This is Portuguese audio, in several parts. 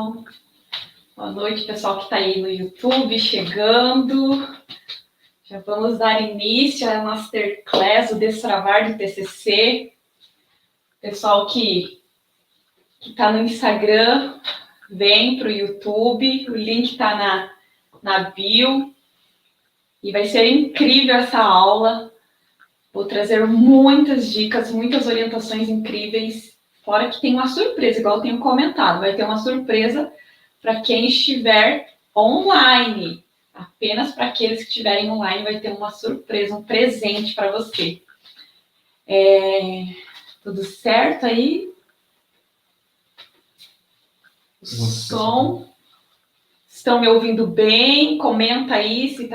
pessoal. Boa noite, pessoal que está aí no YouTube chegando. Já vamos dar início à Masterclass, o Destravar do TCC. Pessoal que está no Instagram, vem para o YouTube. O link está na bio. E vai ser incrível essa aula. Vou trazer muitas dicas, muitas orientações incríveis. Fora que tem uma surpresa, igual eu tenho comentado. Vai ter uma surpresa para quem estiver online. Apenas para aqueles que estiverem online vai ter uma surpresa, um presente para você. Tudo certo aí? O som... Estão me ouvindo bem? Comenta aí se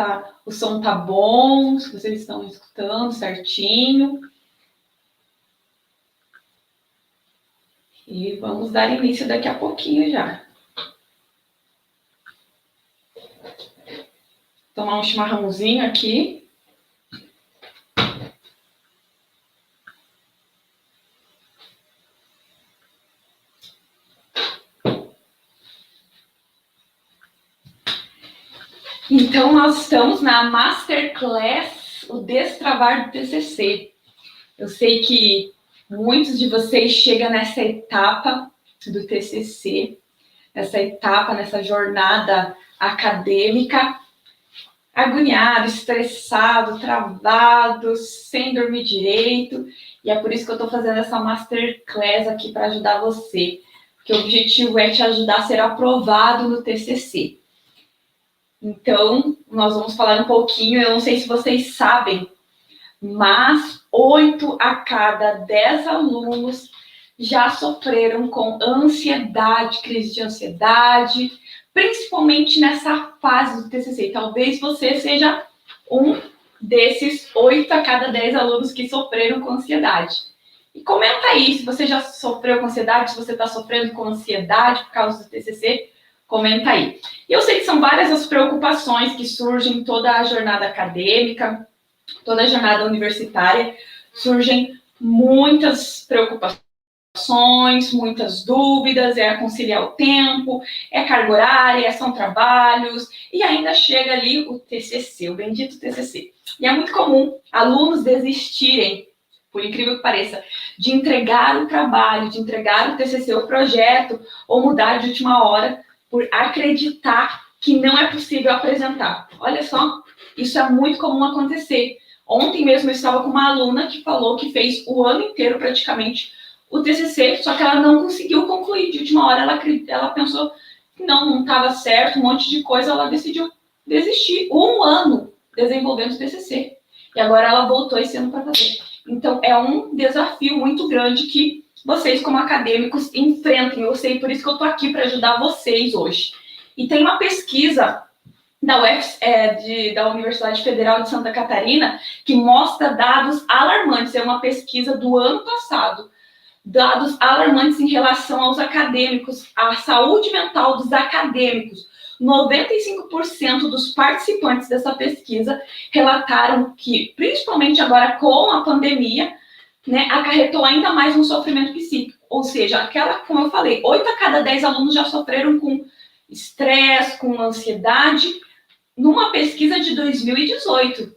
o som tá bom, se vocês estão me escutando certinho. E vamos dar início daqui a pouquinho já. Tomar um chimarrãozinho aqui. Então, nós estamos na Masterclass, o Destravar do TCC. Eu sei que muitos de vocês chegam nessa etapa do TCC, nessa jornada acadêmica, agoniado, estressado, travado, sem dormir direito. E é por isso que eu estou fazendo essa Masterclass aqui para ajudar você. Porque o objetivo é te ajudar a ser aprovado no TCC. Então, nós vamos falar um pouquinho, eu não sei se vocês sabem, mas 8 a cada 10 alunos já sofreram com ansiedade, crise de ansiedade, principalmente nessa fase do TCC. Talvez você seja um desses 8 a cada 10 alunos que sofreram com ansiedade. E comenta aí se você já sofreu com ansiedade, se você está sofrendo com ansiedade por causa do TCC, comenta aí. E eu sei que são várias as preocupações que surgem em toda a jornada acadêmica, toda a jornada universitária, surgem muitas preocupações, muitas dúvidas, é conciliar o tempo, é carga horária, são trabalhos, e ainda chega ali o TCC, o bendito TCC. E é muito comum alunos desistirem, por incrível que pareça, de entregar o trabalho, de entregar o TCC, o projeto, ou mudar de última hora, por acreditar que não é possível apresentar. Olha só, isso é muito comum acontecer. Ontem mesmo eu estava com uma aluna que falou que fez o ano inteiro praticamente o TCC, só que ela não conseguiu concluir. De última hora ela pensou que não estava certo, um monte de coisa, ela decidiu desistir. Um ano desenvolvendo o TCC. E agora ela voltou esse ano para fazer. Então é um desafio muito grande que vocês, como acadêmicos, enfrentem. Eu sei, por isso que eu estou aqui para ajudar vocês hoje. E tem uma pesquisa da Universidade Federal de Santa Catarina que mostra dados alarmantes. É uma pesquisa do ano passado. Dados alarmantes em relação aos acadêmicos, à saúde mental dos acadêmicos. 95% dos participantes dessa pesquisa relataram que, principalmente agora com a pandemia, acarretou ainda mais um sofrimento psíquico. Ou seja, como eu falei, 8 a cada 10 alunos já sofreram com estresse, com ansiedade, numa pesquisa de 2018.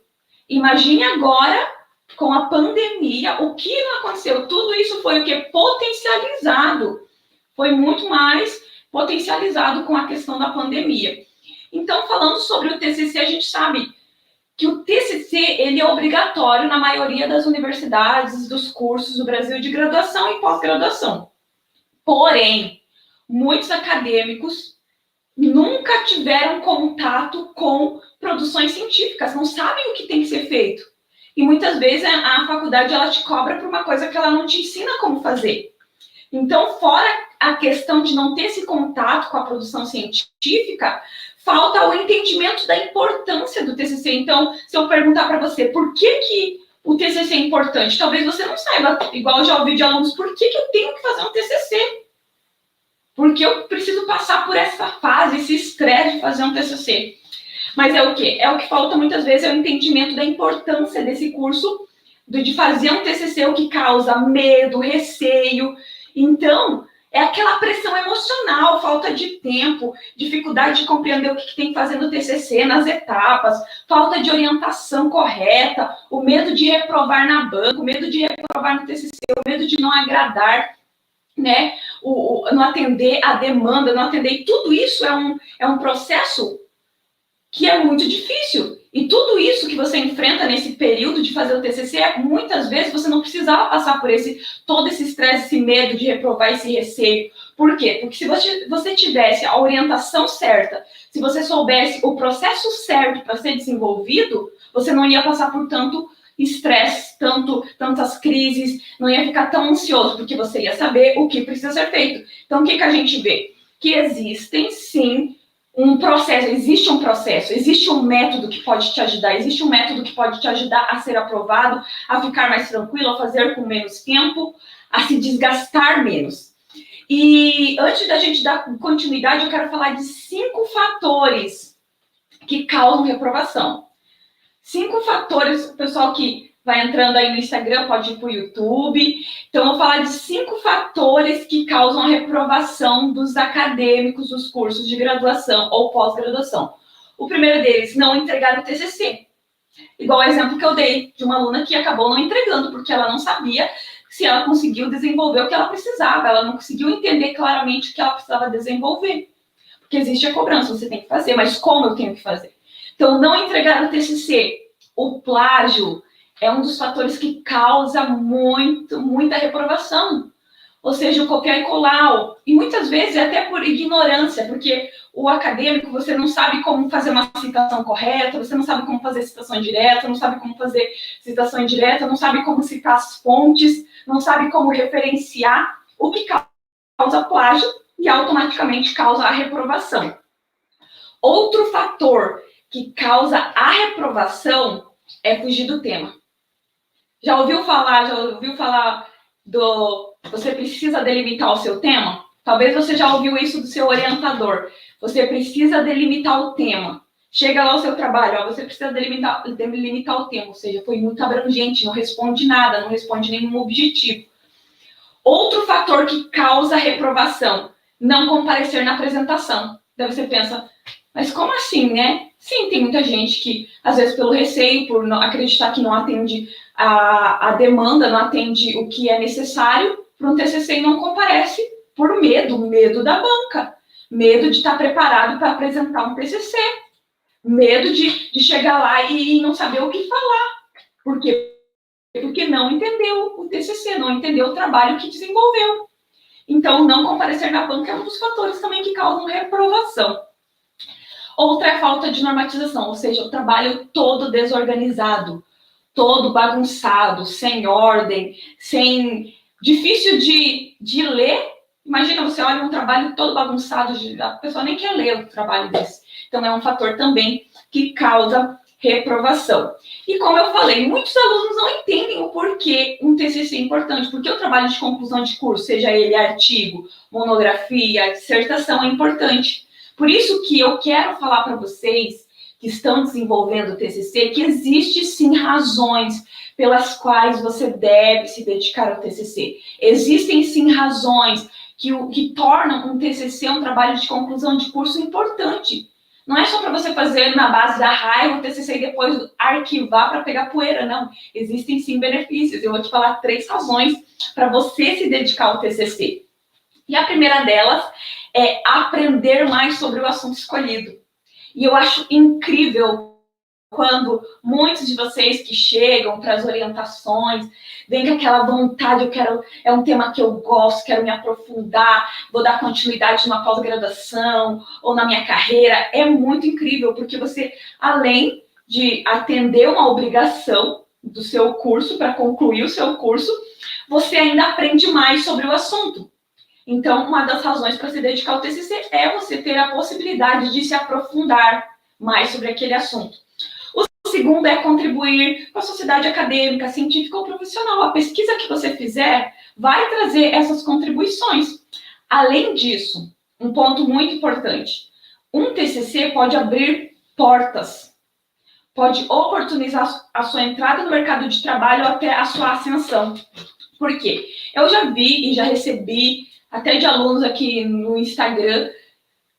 Imagine agora, com a pandemia, o que não aconteceu? Tudo isso foi o quê? Potencializado. Foi muito mais potencializado com a questão da pandemia. Então, falando sobre o TCC, a gente sabe que o TCC ele é obrigatório na maioria das universidades, dos cursos do Brasil de graduação e pós-graduação. Porém, muitos acadêmicos nunca tiveram contato com produções científicas, não sabem o que tem que ser feito. E muitas vezes a faculdade ela te cobra por uma coisa que ela não te ensina como fazer. Então, fora a questão de não ter esse contato com a produção científica, falta o entendimento da importância do TCC. Então, se eu perguntar para você por que o TCC é importante, talvez você não saiba, igual eu já ouvi de alunos, por que eu tenho que fazer um TCC? Porque eu preciso passar por essa fase, esse estresse de fazer um TCC. Mas é o quê? É o que falta muitas vezes, é o entendimento da importância desse curso, de fazer um TCC, o que causa medo, receio. Então, É aquela pressão emocional, falta de tempo, dificuldade de compreender o que tem que fazer no TCC, nas etapas, falta de orientação correta, o medo de reprovar na banca, o medo de reprovar no TCC, o medo de não agradar, né? Não atender a demanda, não atender. E tudo isso é um processo que é muito difícil. E tudo isso que você enfrenta nesse período de fazer o TCC, muitas vezes você não precisava passar por todo esse estresse, esse medo de reprovar, esse receio. Por quê? Porque se você tivesse a orientação certa, se você soubesse o processo certo para ser desenvolvido, você não ia passar por tanto estresse, tantas crises, não ia ficar tão ansioso, porque você ia saber o que precisa ser feito. Então, o que a gente vê? Que existem, sim, existe um método que pode te ajudar, existe um método que pode te ajudar a ser aprovado, a ficar mais tranquilo, a fazer com menos tempo, a se desgastar menos. E antes da gente dar continuidade, eu quero falar de 5 fatores que causam reprovação. 5 fatores, o pessoal que vai entrando aí no Instagram pode ir para o YouTube. Então, eu vou falar de 5 fatores que causam a reprovação dos acadêmicos dos cursos de graduação ou pós-graduação. O primeiro deles, não entregar o TCC. Igual o exemplo que eu dei de uma aluna que acabou não entregando, porque ela não sabia se ela conseguiu desenvolver o que ela precisava, ela não conseguiu entender claramente o que ela precisava desenvolver. Porque existe a cobrança, você tem que fazer, mas como eu tenho que fazer? Então, não entregar o TCC, o plágio, é um dos fatores que causa muita reprovação. Ou seja, o copiar e colar. E muitas vezes é até por ignorância, porque o acadêmico, você não sabe como fazer uma citação correta, você não sabe como fazer citação indireta, não sabe como fazer citação indireta, não sabe como citar as fontes, não sabe como referenciar, o que causa plágio e automaticamente causa a reprovação. Outro fator que causa a reprovação é fugir do tema. Já ouviu falar do você precisa delimitar o seu tema? Talvez você já ouviu isso do seu orientador. Você precisa delimitar o tema. Chega lá o seu trabalho, ó, você precisa delimitar o tema, ou seja, foi muito abrangente, não responde nada, não responde nenhum objetivo. Outro fator que causa reprovação, não comparecer na apresentação. Daí você pensa, mas como assim, né? Sim, tem muita gente que, às vezes, pelo receio, por não acreditar que não atende a demanda, não atende o que é necessário para um TCC e não comparece por medo da banca, medo de estar preparado para apresentar um TCC, medo de chegar lá e não saber o que falar. Por quê? Porque não entendeu o TCC, não entendeu o trabalho que desenvolveu. Então, não comparecer na banca é um dos fatores também que causam reprovação. Outra é a falta de normatização, ou seja, o trabalho todo desorganizado, todo bagunçado, sem ordem, difícil de ler. Imagina, você olha um trabalho todo bagunçado, a pessoa nem quer ler o trabalho desse. Então, é um fator também que causa reprovação. E como eu falei, muitos alunos não entendem o porquê um TCC é importante, porque o trabalho de conclusão de curso, seja ele artigo, monografia, dissertação, é importante. Por isso que eu quero falar para vocês que estão desenvolvendo o TCC, que existe sim razões pelas quais você deve se dedicar ao TCC. Existem sim razões que tornam um TCC um trabalho de conclusão de curso importante. Não é só para você fazer na base da raiva o TCC e depois arquivar para pegar poeira, não. Existem sim benefícios. Eu vou te falar 3 razões para você se dedicar ao TCC. E a primeira delas é aprender mais sobre o assunto escolhido. E eu acho incrível quando muitos de vocês que chegam para as orientações vêm com aquela vontade, é um tema que eu gosto, quero me aprofundar, vou dar continuidade numa pós-graduação ou na minha carreira. É muito incrível, porque você, além de atender uma obrigação do seu curso, para concluir o seu curso, você ainda aprende mais sobre o assunto. Então, uma das razões para se dedicar ao TCC é você ter a possibilidade de se aprofundar mais sobre aquele assunto. O segundo é contribuir com a sociedade acadêmica, científica ou profissional. A pesquisa que você fizer vai trazer essas contribuições. Além disso, um ponto muito importante, um TCC pode abrir portas, pode oportunizar a sua entrada no mercado de trabalho ou até a sua ascensão. Por quê? Eu já vi e já recebi até de alunos aqui no Instagram,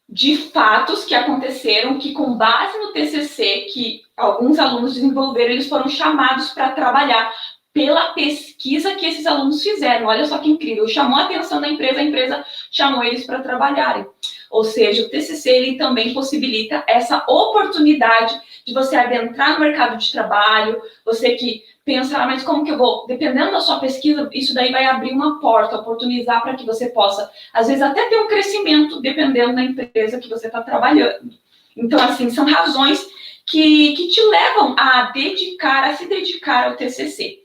de fatos que aconteceram, que com base no TCC que alguns alunos desenvolveram, eles foram chamados para trabalhar pela pesquisa que esses alunos fizeram. Olha só que incrível, chamou a atenção da empresa, a empresa chamou eles para trabalharem. Ou seja, o TCC ele também possibilita essa oportunidade de você adentrar no mercado de trabalho, você que pensa, mas como que eu vou? Dependendo da sua pesquisa, isso daí vai abrir uma porta, oportunizar para que você possa, às vezes, até ter um crescimento, dependendo da empresa que você está trabalhando. Então, assim, são razões que te levam a se dedicar ao TCC.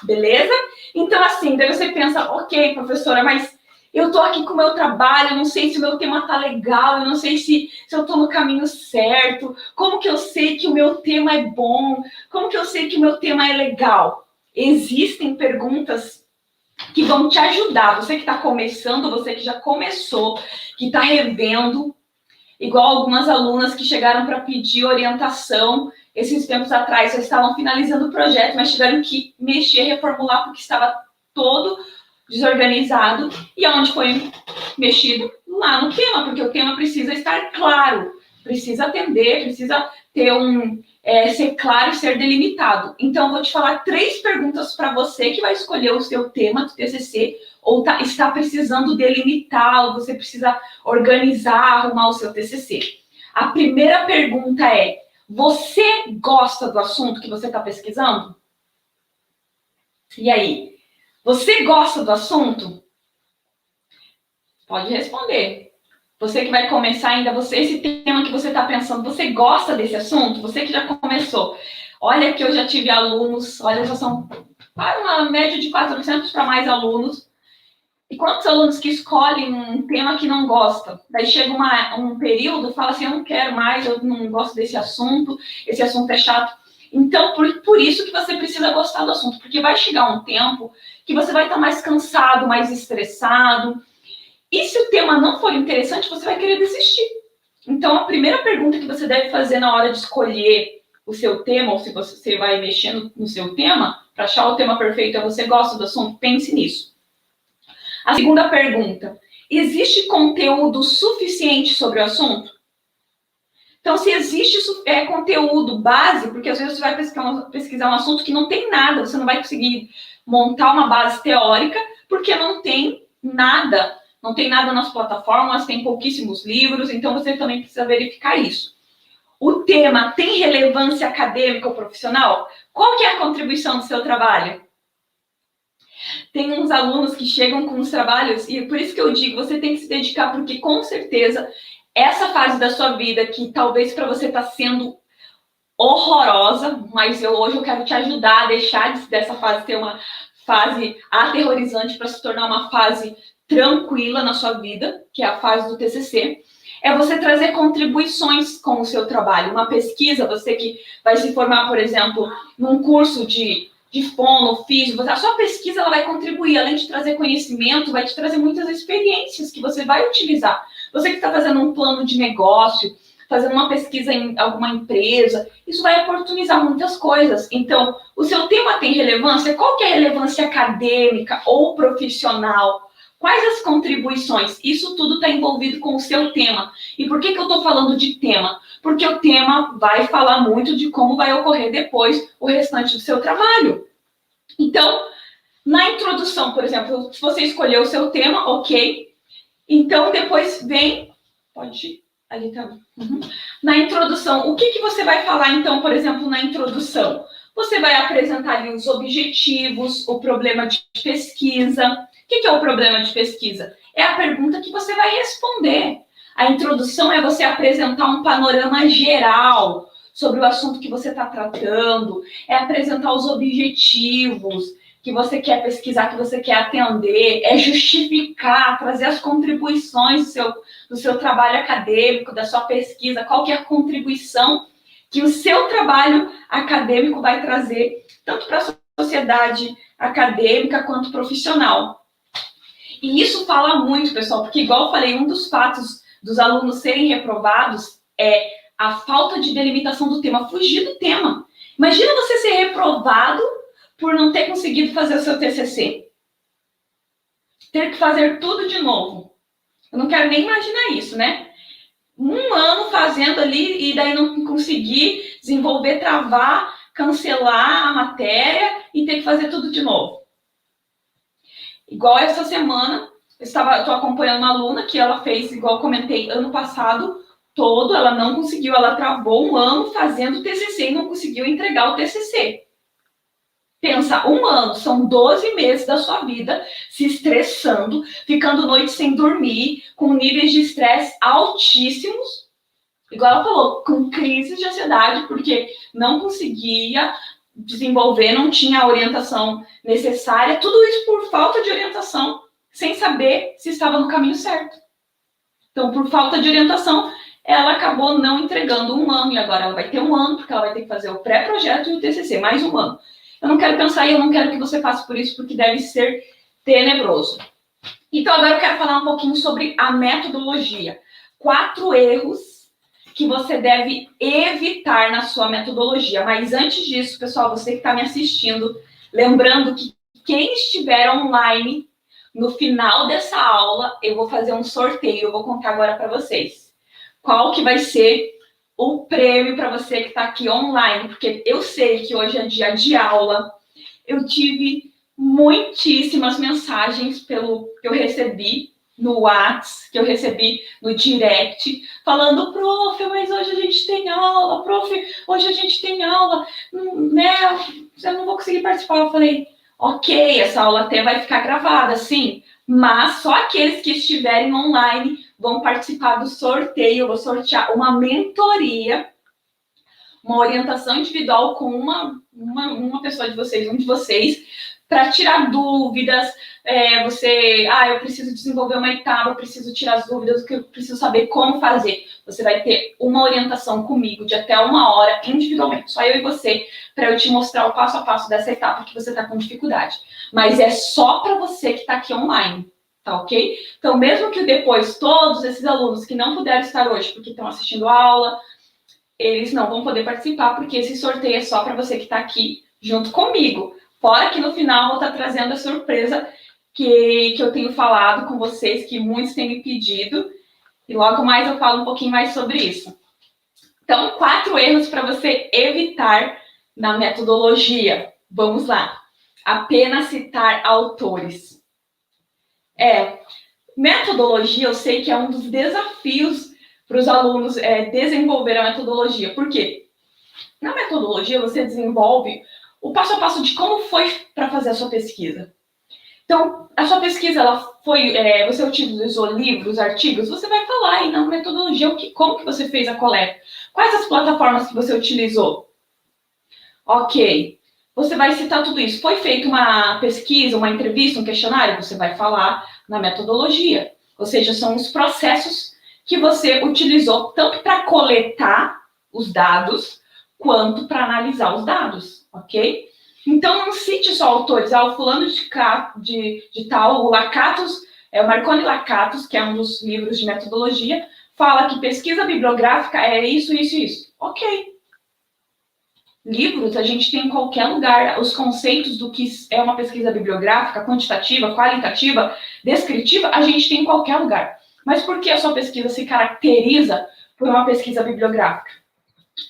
Beleza? Então, assim, daí você pensa, ok, professora, mas eu tô aqui com o meu trabalho, eu não sei se o meu tema tá legal, eu não sei se eu tô no caminho certo, como que eu sei que o meu tema é bom, como que eu sei que o meu tema é legal? Existem perguntas que vão te ajudar, você que está começando, você que já começou, que está revendo, igual algumas alunas que chegaram para pedir orientação, esses tempos atrás, já estavam finalizando o projeto, mas tiveram que mexer, reformular, porque estava todo desorganizado, e onde foi mexido? Lá no tema, porque o tema precisa estar claro, precisa atender, precisa ter ser claro e ser delimitado. Então, eu vou te falar 3 perguntas para você que vai escolher o seu tema do TCC, ou está precisando delimitá-lo, você precisa organizar, arrumar o seu TCC. A primeira pergunta é, você gosta do assunto que você está pesquisando? E aí? Você gosta do assunto? Pode responder. Você que vai começar ainda, esse tema que você está pensando, você gosta desse assunto? Você que já começou. Olha que eu já tive alunos, olha, já são para uma média de 400 para mais alunos. E quantos alunos que escolhem um tema que não gosta? Daí chega um período, fala assim, eu não quero mais, eu não gosto desse assunto, esse assunto é chato. Então, por isso que você precisa gostar do assunto, porque vai chegar um tempo que você vai estar mais cansado, mais estressado. E se o tema não for interessante, você vai querer desistir. Então, a primeira pergunta que você deve fazer na hora de escolher o seu tema, ou se você vai mexendo no seu tema, para achar o tema perfeito, você gosta do assunto, pense nisso. A segunda pergunta, existe conteúdo suficiente sobre o assunto? Então, se existe conteúdo base, porque às vezes você vai pesquisar um assunto que não tem nada, você não vai conseguir montar uma base teórica, porque não tem nada nas plataformas, tem pouquíssimos livros, então você também precisa verificar isso. O tema tem relevância acadêmica ou profissional? Qual que é a contribuição do seu trabalho? Tem uns alunos que chegam com os trabalhos, e por isso que eu digo, você tem que se dedicar, porque com certeza essa fase da sua vida, que talvez para você está sendo horrorosa, mas hoje eu quero te ajudar a deixar dessa fase ter uma fase aterrorizante para se tornar uma fase tranquila na sua vida, que é a fase do TCC, é você trazer contribuições com o seu trabalho. Uma pesquisa, você que vai se formar, por exemplo, num curso de fono, físico, a sua pesquisa ela vai contribuir, além de trazer conhecimento, vai te trazer muitas experiências que você vai utilizar. Você que está fazendo um plano de negócio, fazendo uma pesquisa em alguma empresa, isso vai oportunizar muitas coisas. Então, o seu tema tem relevância? Qual que é a relevância acadêmica ou profissional? Quais as contribuições? Isso tudo está envolvido com o seu tema. E por que eu estou falando de tema? Porque o tema vai falar muito de como vai ocorrer depois o restante do seu trabalho. Então, na introdução, por exemplo, se você escolheu o seu tema, ok. Então, depois vem... Pode ir. Ali tá. Uhum. Na introdução, o que você vai falar, então, por exemplo, na introdução? Você vai apresentar ali os objetivos, o problema de pesquisa. O que é o problema de pesquisa? É a pergunta que você vai responder. A introdução é você apresentar um panorama geral sobre o assunto que você está tratando, é apresentar os objetivos que você quer pesquisar, que você quer atender, é justificar, trazer as contribuições do seu trabalho acadêmico, da sua pesquisa, qual que é a contribuição que o seu trabalho acadêmico vai trazer, tanto para a sociedade acadêmica quanto profissional. E isso fala muito, pessoal, porque, igual eu falei, um dos fatos dos alunos serem reprovados é a falta de delimitação do tema, fugir do tema. Imagina você ser reprovado por não ter conseguido fazer o seu TCC. ter que fazer tudo de novo. Eu não quero nem imaginar isso, né? 1 ano fazendo ali e daí não conseguir desenvolver, travar, cancelar a matéria e ter que fazer tudo de novo. Igual essa semana, eu estou acompanhando uma aluna que ela fez, igual eu comentei, ano passado todo, ela não conseguiu, ela travou 1 ano fazendo o TCC e não conseguiu entregar o TCC. Pensa, 1 ano, são 12 meses da sua vida se estressando, ficando noite sem dormir, com níveis de estresse altíssimos, igual ela falou, com crises de ansiedade, porque não conseguia desenvolver, não tinha a orientação necessária, tudo isso por falta de orientação, sem saber se estava no caminho certo. Então, por falta de orientação, ela acabou não entregando 1 ano, e agora ela vai ter 1 ano, porque ela vai ter que fazer o pré-projeto e o TCC, mais 1 ano. Eu não quero pensar e eu não quero que você passe por isso, porque deve ser tenebroso. Então, agora eu quero falar um pouquinho sobre a metodologia. 4 erros que você deve evitar na sua metodologia. Mas antes disso, pessoal, você que está me assistindo, lembrando que quem estiver online, no final dessa aula, eu vou fazer um sorteio, eu vou contar agora para vocês. Qual que vai ser o prêmio para você que está aqui online, porque eu sei que hoje é dia de aula. Eu tive muitíssimas mensagens que eu recebi no WhatsApp, que eu recebi no direct, falando, prof, mas hoje a gente tem aula, prof, hoje a gente tem aula, né, eu não vou conseguir participar. Eu falei, ok, essa aula até vai ficar gravada, sim, mas só aqueles que estiverem online vão participar do sorteio. Eu vou sortear uma mentoria, uma orientação individual com uma pessoa de vocês, um de vocês, para tirar dúvidas. Eu preciso desenvolver uma etapa, eu preciso tirar as dúvidas, eu preciso saber como fazer. Você vai ter uma orientação comigo de até 1 hora, individualmente, só eu e você, para eu te mostrar o passo a passo dessa etapa que você está com dificuldade. Mas é só para você que está aqui online. Tá ok? Então, mesmo que depois todos esses alunos que não puderam estar hoje porque estão assistindo a aula, eles não vão poder participar, porque esse sorteio é só para você que está aqui junto comigo. Fora que no final eu vou estar trazendo a surpresa que eu tenho falado com vocês, que muitos têm me pedido, e logo mais eu falo um pouquinho mais sobre isso. Então, 4 erros para você evitar na metodologia. Vamos lá. Apenas citar autores. Metodologia, eu sei que é um dos desafios para os alunos desenvolver a metodologia. Por quê? Na metodologia, você desenvolve o passo a passo de como foi para fazer a sua pesquisa. Então, a sua pesquisa, você utilizou livros, artigos, você vai falar aí na metodologia como que você fez a coleta. Quais as plataformas que você utilizou? Ok. Você vai citar tudo isso. Foi feita uma pesquisa, uma entrevista, um questionário? Você vai falar na metodologia. Ou seja, são os processos que você utilizou tanto para coletar os dados, quanto para analisar os dados, ok? Então, não cite só autores. O fulano de tal, o Lakatos, o Marconi Lakatos, que é um dos livros de metodologia, fala que pesquisa bibliográfica é isso, isso e isso. Ok. Livros a gente tem em qualquer lugar. Os conceitos do que é uma pesquisa bibliográfica, quantitativa, qualitativa, descritiva, a gente tem em qualquer lugar. Mas por que a sua pesquisa se caracteriza por uma pesquisa bibliográfica?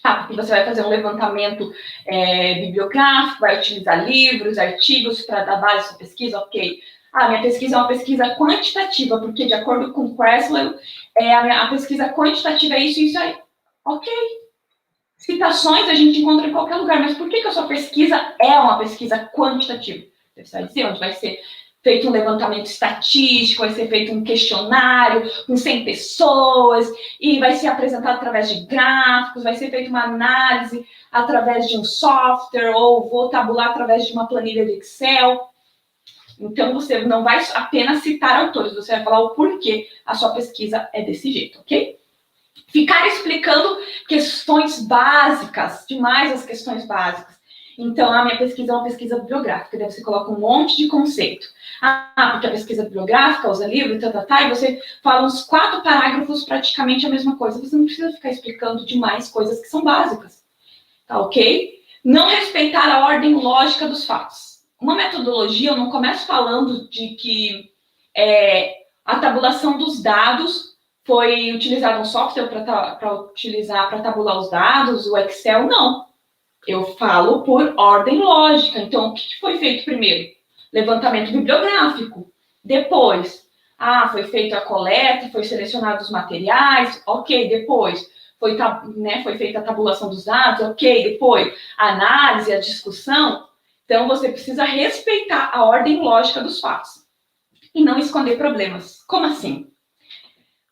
Porque você vai fazer um levantamento bibliográfico, vai utilizar livros, artigos para dar base à sua pesquisa, ok. Minha pesquisa é uma pesquisa quantitativa, porque de acordo com Creswell, a pesquisa quantitativa é isso e isso aí. Ok. Citações a gente encontra em qualquer lugar, mas por que a sua pesquisa é uma pesquisa quantitativa? Você vai dizer onde vai ser feito um levantamento estatístico, vai ser feito um questionário com 100 pessoas, e vai ser apresentado através de gráficos, vai ser feita uma análise através de um software, ou vou tabular através de uma planilha de Excel. Então, você não vai apenas citar autores, você vai falar o porquê a sua pesquisa é desse jeito, ok? Ficar explicando questões básicas, demais as questões básicas. Então, a minha pesquisa é uma pesquisa bibliográfica, daí você coloca um monte de conceito. Porque a pesquisa bibliográfica usa livro, e você fala uns 4 parágrafos praticamente a mesma coisa. Você não precisa ficar explicando demais coisas que são básicas. Tá ok? Não respeitar a ordem lógica dos fatos. Uma metodologia, eu não começo falando de que A tabulação dos dados, foi utilizado um software para tabular os dados, o Excel? Não. Eu falo por ordem lógica. Então, o que foi feito primeiro? Levantamento bibliográfico. Depois, foi feita a coleta, foi selecionado os materiais, ok. Depois, foi feita a tabulação dos dados, ok. Depois, a análise, a discussão. Então, você precisa respeitar a ordem lógica dos fatos e não esconder problemas. Como assim?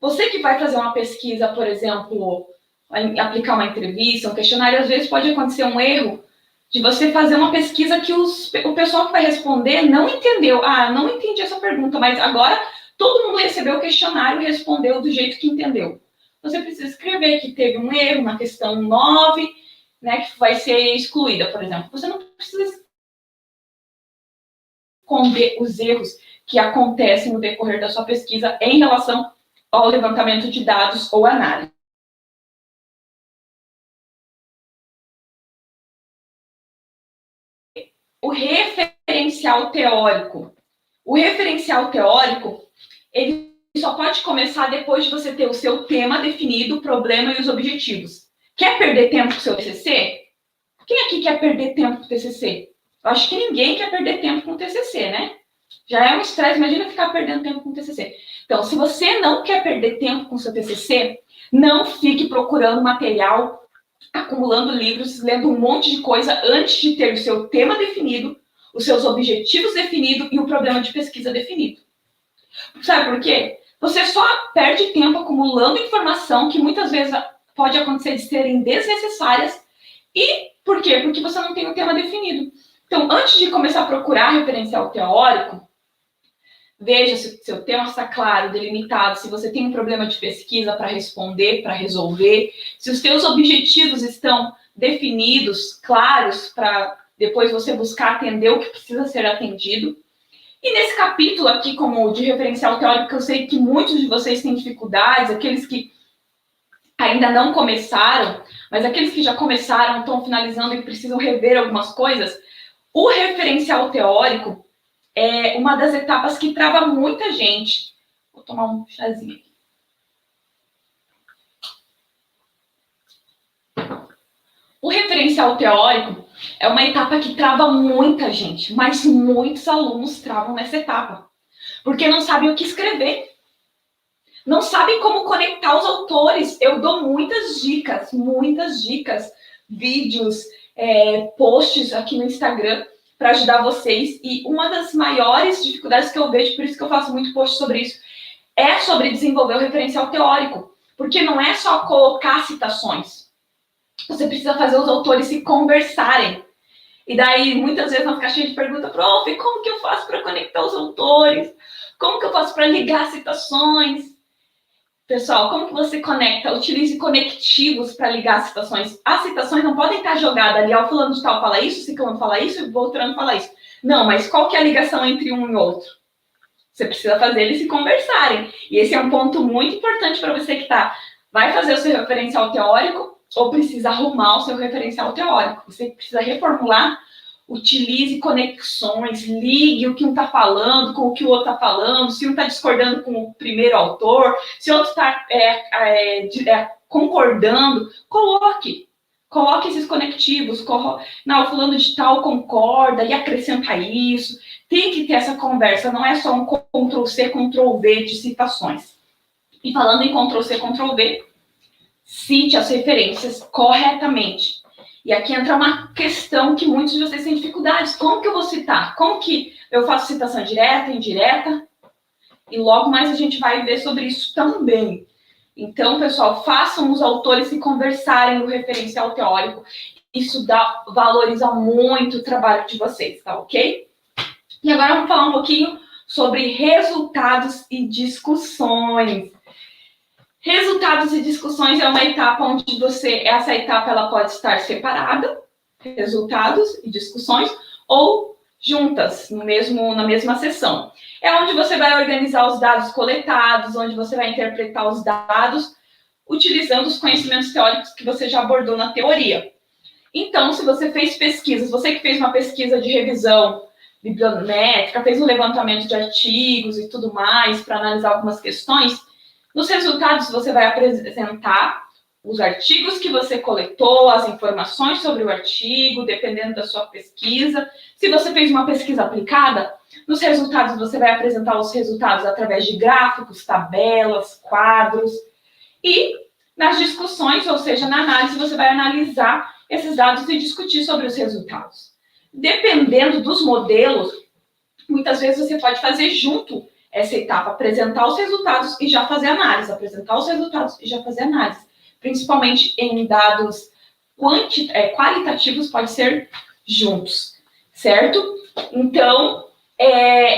Você que vai fazer uma pesquisa, por exemplo, aplicar uma entrevista, um questionário, às vezes pode acontecer um erro de você fazer uma pesquisa que o pessoal que vai responder não entendeu. Não entendi essa pergunta, mas agora todo mundo recebeu o questionário e respondeu do jeito que entendeu. Você precisa escrever que teve um erro na questão 9, né, que vai ser excluída, por exemplo. Você não precisa esconder os erros que acontecem no decorrer da sua pesquisa em relação ao levantamento de dados ou análise. O referencial teórico. O referencial teórico, ele só pode começar depois de você ter o seu tema definido, o problema e os objetivos. Quer perder tempo com o seu TCC? Quem aqui quer perder tempo com o TCC? Eu acho que ninguém quer perder tempo com o TCC, né? Já é um estresse, imagina ficar perdendo tempo com o TCC. Então, se você não quer perder tempo com o seu TCC, não fique procurando material, acumulando livros, lendo um monte de coisa antes de ter o seu tema definido, os seus objetivos definidos e o problema de pesquisa definido. Sabe por quê? Você só perde tempo acumulando informação que muitas vezes pode acontecer de serem desnecessárias. E por quê? Porque você não tem o tema definido. Então, antes de começar a procurar referencial teórico, veja se o seu tema está claro, delimitado, se você tem um problema de pesquisa para responder, para resolver, se os seus objetivos estão definidos, claros, para depois você buscar atender o que precisa ser atendido. E nesse capítulo aqui, como de referencial teórico, eu sei que muitos de vocês têm dificuldades, aqueles que ainda não começaram, mas aqueles que já começaram, estão finalizando e precisam rever algumas coisas, o referencial teórico é uma das etapas que trava muita gente. Vou tomar um chazinho aqui. O referencial teórico é uma etapa que trava muita gente, mas muitos alunos travam nessa etapa, porque não sabem o que escrever, não sabem como conectar os autores. Eu dou muitas dicas, vídeos, posts aqui no Instagram para ajudar vocês, e uma das maiores dificuldades que eu vejo, por isso que eu faço muito post sobre isso, é sobre desenvolver o referencial teórico, porque não é só colocar citações. Você precisa fazer os autores se conversarem. E daí, muitas vezes, nas caixinhas de pergunta, prof, como que eu faço para conectar os autores? Como que eu faço para ligar citações? Pessoal, como que você conecta? Utilize conectivos para ligar as citações. As citações não podem estar jogadas ali, o fulano de tal fala isso, o ciclano fala isso, e o Beltrano fala isso. Não, mas qual que é a ligação entre um e outro? Você precisa fazer eles se conversarem. E esse é um ponto muito importante para você que vai fazer o seu referencial teórico ou precisa arrumar o seu referencial teórico. Você precisa reformular, utilize conexões, ligue o que um está falando com o que o outro está falando, se um está discordando com o primeiro autor, se o outro está concordando, coloque esses conectivos. Não, o fulano de tal concorda e acrescenta isso. Tem que ter essa conversa, não é só um Ctrl-C, Ctrl-V de citações. E falando em Ctrl-C, Ctrl-V, cite as referências corretamente. E aqui entra uma questão que muitos de vocês têm dificuldades. Como que eu vou citar? Como que eu faço citação direta, indireta? E logo mais a gente vai ver sobre isso também. Então, pessoal, façam os autores se conversarem no referencial teórico. Isso valoriza muito o trabalho de vocês, tá ok? E agora vamos falar um pouquinho sobre resultados e discussões. Resultados e discussões é uma etapa onde essa etapa ela pode estar separada, resultados e discussões, ou juntas, na mesma sessão. É onde você vai organizar os dados coletados, onde você vai interpretar os dados, utilizando os conhecimentos teóricos que você já abordou na teoria. Então, se você fez pesquisas, você que fez uma pesquisa de revisão bibliométrica, fez um levantamento de artigos e tudo mais para analisar algumas questões, nos resultados você vai apresentar os artigos que você coletou, as informações sobre o artigo, dependendo da sua pesquisa. Se você fez uma pesquisa aplicada, nos resultados você vai apresentar os resultados através de gráficos, tabelas, quadros. E nas discussões, ou seja, na análise, você vai analisar esses dados e discutir sobre os resultados. Dependendo dos modelos, muitas vezes você pode fazer junto essa etapa, apresentar os resultados e já fazer análise, apresentar os resultados e já fazer análise. Principalmente em dados qualitativos, pode ser juntos, certo? Então,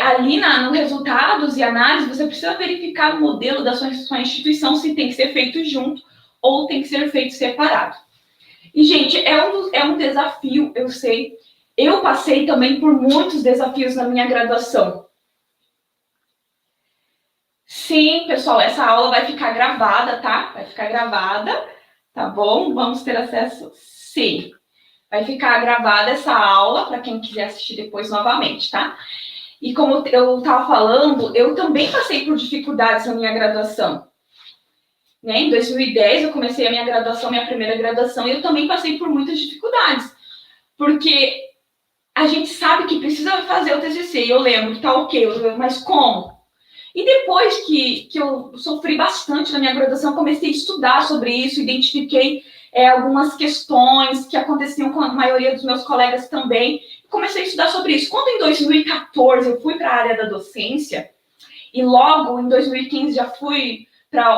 ali no resultados e análise, você precisa verificar o modelo da sua instituição, se tem que ser feito junto ou tem que ser feito separado. E, gente, é um desafio, eu sei. Eu passei também por muitos desafios na minha graduação. Sim, pessoal, essa aula vai ficar gravada, tá? Vai ficar gravada, tá bom? Vamos ter acesso? Sim. Vai ficar gravada essa aula para quem quiser assistir depois novamente, tá? E como eu estava falando, eu também passei por dificuldades na minha graduação. Né? Em 2010, eu comecei a minha graduação, minha primeira graduação, e eu também passei por muitas dificuldades. Porque a gente sabe que precisa fazer o TCC, e eu lembro, tá ok, mas como? E depois que eu sofri bastante na minha graduação, comecei a estudar sobre isso, identifiquei algumas questões que aconteciam com a maioria dos meus colegas também, comecei a estudar sobre isso. Quando em 2014 eu fui para a área da docência, e logo em 2015 já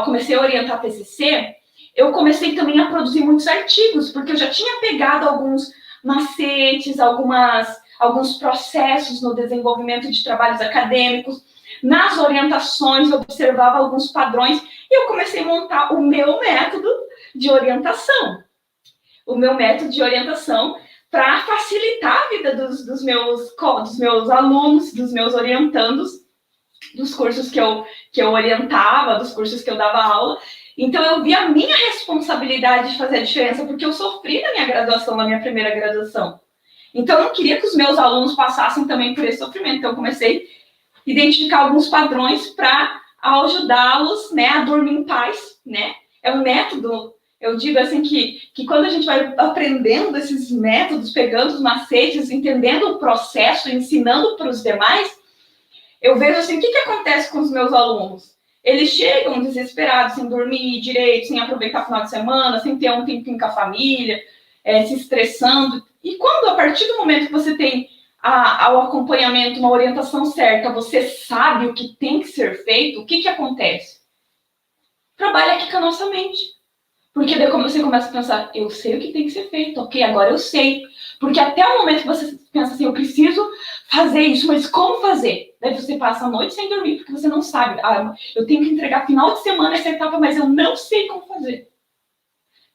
comecei a orientar TCC, eu comecei também a produzir muitos artigos, porque eu já tinha pegado alguns macetes, alguns processos no desenvolvimento de trabalhos acadêmicos, nas orientações, eu observava alguns padrões, e eu comecei a montar o meu método de orientação. O meu método de orientação para facilitar a vida dos meus alunos, dos meus orientandos, dos cursos que eu orientava, dos cursos que eu dava aula. Então, eu vi a minha responsabilidade de fazer a diferença, porque eu sofri na minha graduação, na minha primeira graduação. Então, eu não queria que os meus alunos passassem também por esse sofrimento. Então, eu comecei a identificar alguns padrões para ajudá-los, né, a dormir em paz, né? É um método, eu digo assim, que quando a gente vai aprendendo esses métodos, pegando os macetes, entendendo o processo, ensinando para os demais, eu vejo assim, o que acontece com os meus alunos? Eles chegam desesperados, sem dormir direito, sem aproveitar o final de semana, sem ter um tempinho com a família, se estressando. E quando, a partir do momento que você tem o acompanhamento, uma orientação certa, você sabe o que tem que ser feito, o que acontece? Trabalha aqui com a nossa mente. Porque daí você começa a pensar, eu sei o que tem que ser feito, ok, agora eu sei. Porque até o momento que você pensa assim, eu preciso fazer isso, mas como fazer? Daí você passa a noite sem dormir, porque você não sabe. Eu tenho que entregar final de semana essa etapa, mas eu não sei como fazer.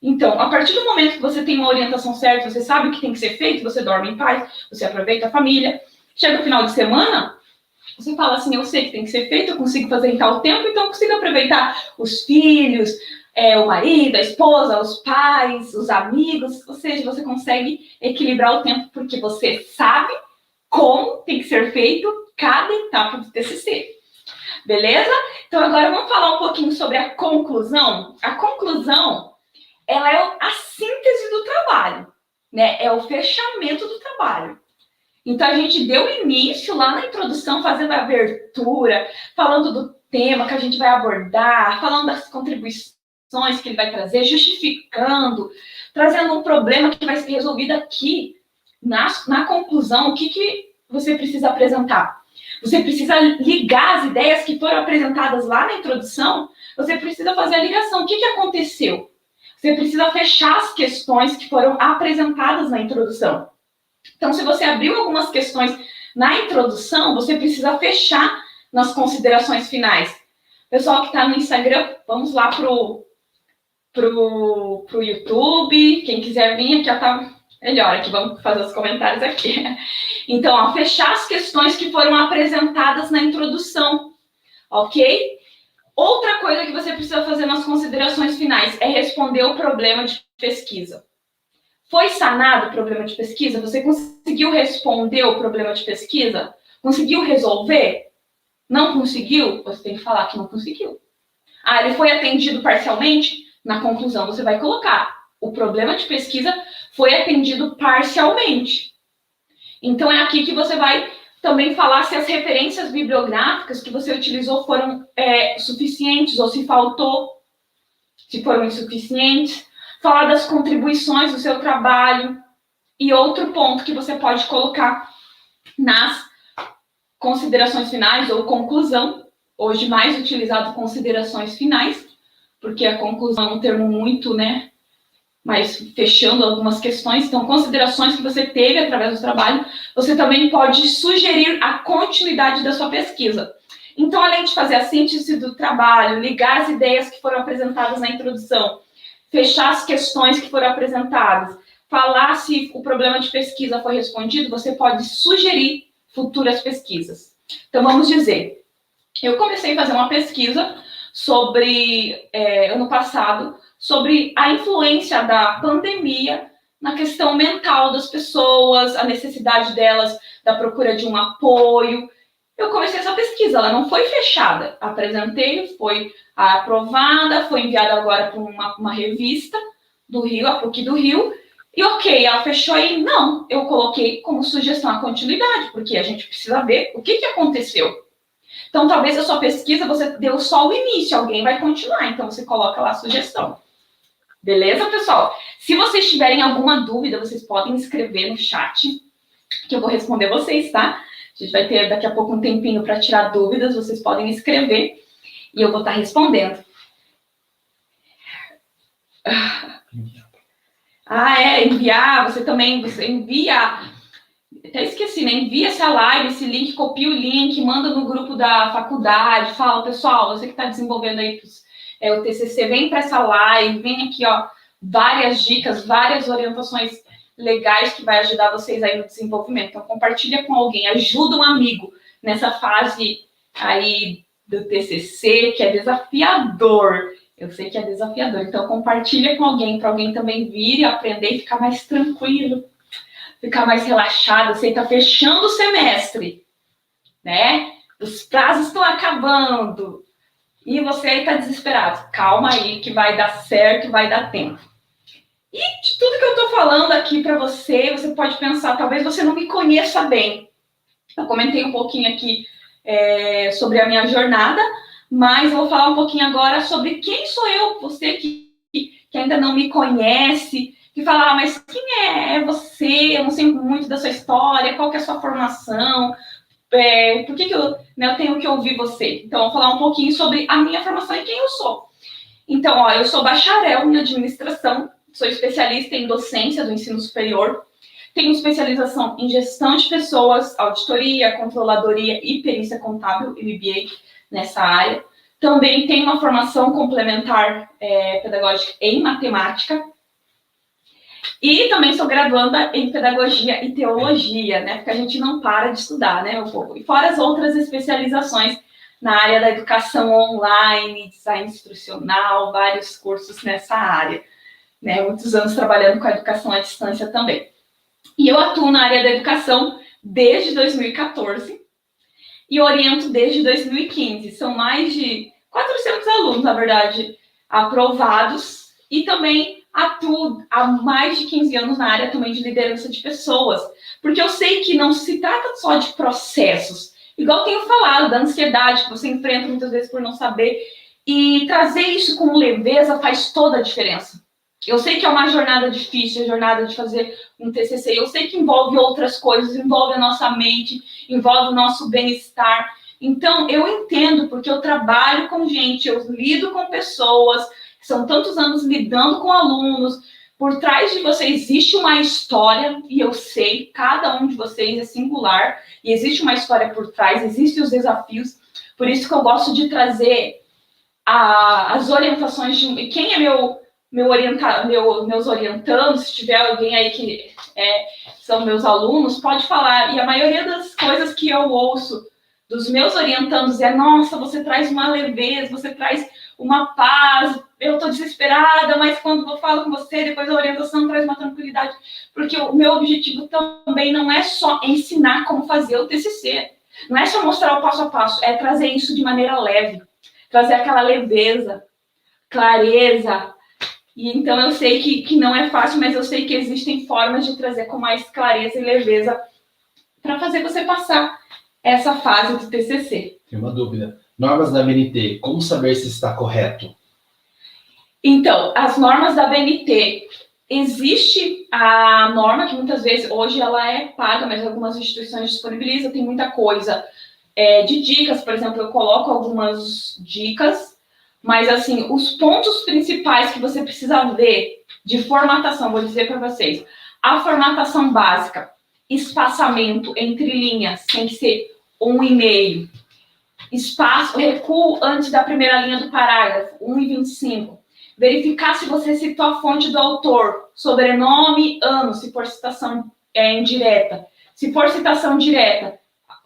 Então, a partir do momento que você tem uma orientação certa, você sabe o que tem que ser feito, você dorme em paz, você aproveita a família. Chega o final de semana, você fala assim, eu sei que tem que ser feito, eu consigo fazer em tal tempo, então eu consigo aproveitar os filhos, o marido, a esposa, os pais, os amigos, ou seja, você consegue equilibrar o tempo porque você sabe como tem que ser feito cada etapa do TCC. Beleza? Então agora vamos falar um pouquinho sobre a conclusão. A conclusão, ela é a síntese do trabalho, né? É o fechamento do trabalho. Então a gente deu início lá na introdução, fazendo a abertura, falando do tema que a gente vai abordar, falando das contribuições que ele vai trazer, justificando, trazendo um problema que vai ser resolvido aqui. Na conclusão, o que você precisa apresentar? Você precisa ligar as ideias que foram apresentadas lá na introdução, você precisa fazer a ligação. O que aconteceu? Você precisa fechar as questões que foram apresentadas na introdução. Então, se você abriu algumas questões na introdução, você precisa fechar nas considerações finais. Pessoal que está no Instagram, vamos lá pro YouTube. Quem quiser vir aqui, já tá melhor. Aqui, vamos fazer os comentários aqui. Então, fechar as questões que foram apresentadas na introdução, ok? Outra coisa que você precisa fazer nas considerações finais é responder o problema de pesquisa. Foi sanado o problema de pesquisa? Você conseguiu responder o problema de pesquisa? Conseguiu resolver? Não conseguiu? Você tem que falar que não conseguiu. Ah, ele foi atendido parcialmente? Na conclusão, você vai colocar: o problema de pesquisa foi atendido parcialmente. Então, é aqui que você vai também falar se as referências bibliográficas que você utilizou foram suficientes ou se faltou, se foram insuficientes. Falar das contribuições do seu trabalho. E outro ponto que você pode colocar nas considerações finais ou conclusão, hoje mais utilizado considerações finais, porque a conclusão é um termo muito, mas fechando algumas questões. Então, considerações que você teve através do trabalho, você também pode sugerir a continuidade da sua pesquisa. Então, além de fazer a síntese do trabalho, ligar as ideias que foram apresentadas na introdução, fechar as questões que foram apresentadas, falar se o problema de pesquisa foi respondido, você pode sugerir futuras pesquisas. Então, vamos dizer, eu comecei a fazer uma pesquisa sobre, ano passado, sobre a influência da pandemia na questão mental das pessoas, a necessidade delas da procura de um apoio. Eu comecei essa pesquisa, ela não foi fechada. Apresentei, foi aprovada, foi enviada agora para uma revista do Rio, a PUC do Rio, e ok, ela fechou aí? Não, eu coloquei como sugestão a continuidade, porque a gente precisa ver o que aconteceu. Então, talvez a sua pesquisa, você deu só o início, alguém vai continuar, então você coloca lá a sugestão. Beleza, pessoal? Se vocês tiverem alguma dúvida, vocês podem escrever no chat, que eu vou responder vocês, tá? A gente vai ter daqui a pouco um tempinho para tirar dúvidas, vocês podem escrever e eu vou estar respondendo. Enviar, você envia, até esqueci, né? Envia essa live, esse link, copia o link, manda no grupo da faculdade, fala, pessoal, você que está desenvolvendo aí o TCC, vem para essa live, vem aqui, ó, várias dicas, várias orientações legais que vai ajudar vocês aí no desenvolvimento. Então, compartilha com alguém, ajuda um amigo nessa fase aí do TCC, que é desafiador. Eu sei que é desafiador, então compartilha com alguém, para alguém também vir e aprender e ficar mais tranquilo, ficar mais relaxado. Você está fechando o semestre, né? Os prazos estão acabando e você aí está desesperado. Calma aí que vai dar certo, vai dar tempo. E de tudo que eu estou falando aqui para você, você pode pensar, talvez você não me conheça bem. Eu comentei um pouquinho aqui sobre a minha jornada, mas eu vou falar um pouquinho agora sobre quem sou eu, você que ainda não me conhece, que fala, mas quem é você? Eu não sei muito da sua história, qual que é a sua formação, por que eu tenho que ouvir você? Então, eu vou falar um pouquinho sobre a minha formação e quem eu sou. Então, eu sou bacharel em administração, sou especialista em docência do ensino superior, tenho especialização em gestão de pessoas, auditoria, controladoria e perícia contábil, MBA, nessa área. Também tenho uma formação complementar pedagógica em matemática. E também sou graduanda em pedagogia e teologia, né? Porque a gente não para de estudar, né, meu povo? E fora as outras especializações na área da educação online, design instrucional, vários cursos nessa área, né? Muitos anos trabalhando com a educação à distância também. E eu atuo na área da educação desde 2014 e oriento desde 2015. São mais de 400 alunos, na verdade, aprovados. E também atuo há mais de 15 anos na área também de liderança de pessoas. Porque eu sei que não se trata só de processos. Igual eu tenho falado, da ansiedade que você enfrenta muitas vezes por não saber. E trazer isso com leveza faz toda a diferença. Eu sei que é uma jornada difícil, a jornada de fazer um TCC. Eu sei que envolve outras coisas, envolve a nossa mente, envolve o nosso bem-estar. Então, eu entendo, porque eu trabalho com gente, eu lido com pessoas, são tantos anos lidando com alunos. Por trás de você existe uma história, e eu sei, cada um de vocês é singular, e existe uma história por trás, existem os desafios. Por isso que eu gosto de trazer as orientações de quem é meus orientandos. Se tiver alguém aí que são meus alunos, pode falar. E a maioria das coisas que eu ouço dos meus orientandos nossa, você traz uma leveza, você traz uma paz, eu estou desesperada, mas quando eu falo com você, depois a orientação traz uma tranquilidade, porque o meu objetivo também não é só ensinar como fazer o TCC, não é só mostrar o passo a passo, é trazer isso de maneira leve, trazer aquela leveza, clareza. E então eu sei que não é fácil, mas eu sei que existem formas de trazer com mais clareza e leveza para fazer você passar essa fase do TCC. Tem uma dúvida. Normas da BNT, como saber se está correto? Então, as normas da BNT, existe a norma que muitas vezes, hoje ela é paga, mas algumas instituições disponibilizam, tem muita coisa de dicas, por exemplo, eu coloco algumas dicas, mas assim, os pontos principais que você precisa ver de formatação, vou dizer para vocês, a formatação básica, espaçamento entre linhas, tem que ser 1,5, espaço, recuo antes da primeira linha do parágrafo, 1,25, verificar se você citou a fonte do autor, sobrenome, ano, se for citação indireta. Se for citação direta,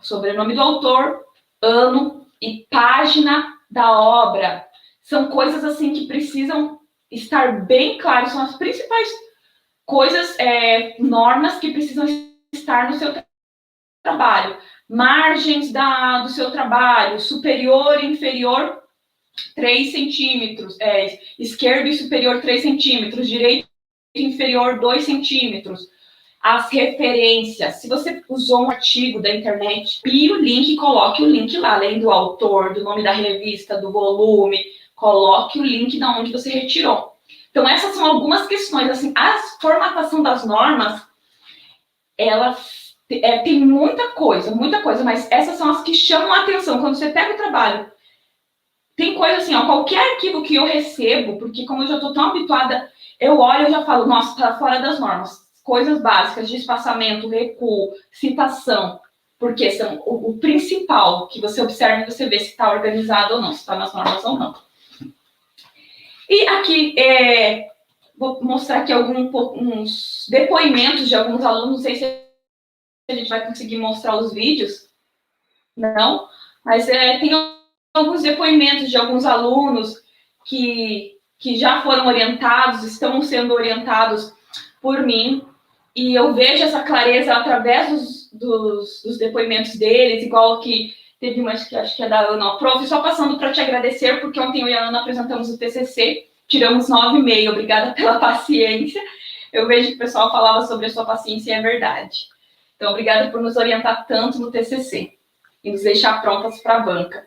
sobrenome do autor, ano e página da obra. São coisas assim que precisam estar bem claras, são as principais coisas, normas que precisam estar no seu trabalho. Margens do seu trabalho, superior e inferior 3 centímetros, esquerdo e superior 3 centímetros, direito e inferior 2 centímetros. As referências, se você usou um artigo da internet, copie o link e coloque o link lá, além do autor, do nome da revista, do volume, coloque o link de onde você retirou. Então, essas são algumas questões, assim, a formatação das normas, elas tem muita coisa, mas essas são as que chamam a atenção. Quando você pega o trabalho, tem coisa assim, qualquer arquivo que eu recebo, porque como eu já estou tão habituada, eu olho e já falo, nossa, está fora das normas. Coisas básicas de espaçamento, recuo, citação, porque são o principal que você observa e você vê se está organizado ou não, se está nas normas ou não. E aqui, vou mostrar aqui uns depoimentos de alguns alunos, não sei se a gente vai conseguir mostrar os vídeos, não, mas tem alguns depoimentos de alguns alunos que já foram orientados, estão sendo orientados por mim, e eu vejo essa clareza através dos depoimentos deles, igual que teve uma, acho que é da Ana, prof, só passando para te agradecer, porque ontem eu e a Ana apresentamos o TCC, tiramos 9,5, obrigada pela paciência. Eu vejo que o pessoal falava sobre a sua paciência e é verdade. Então, obrigada por nos orientar tanto no TCC e nos deixar prontas para a banca.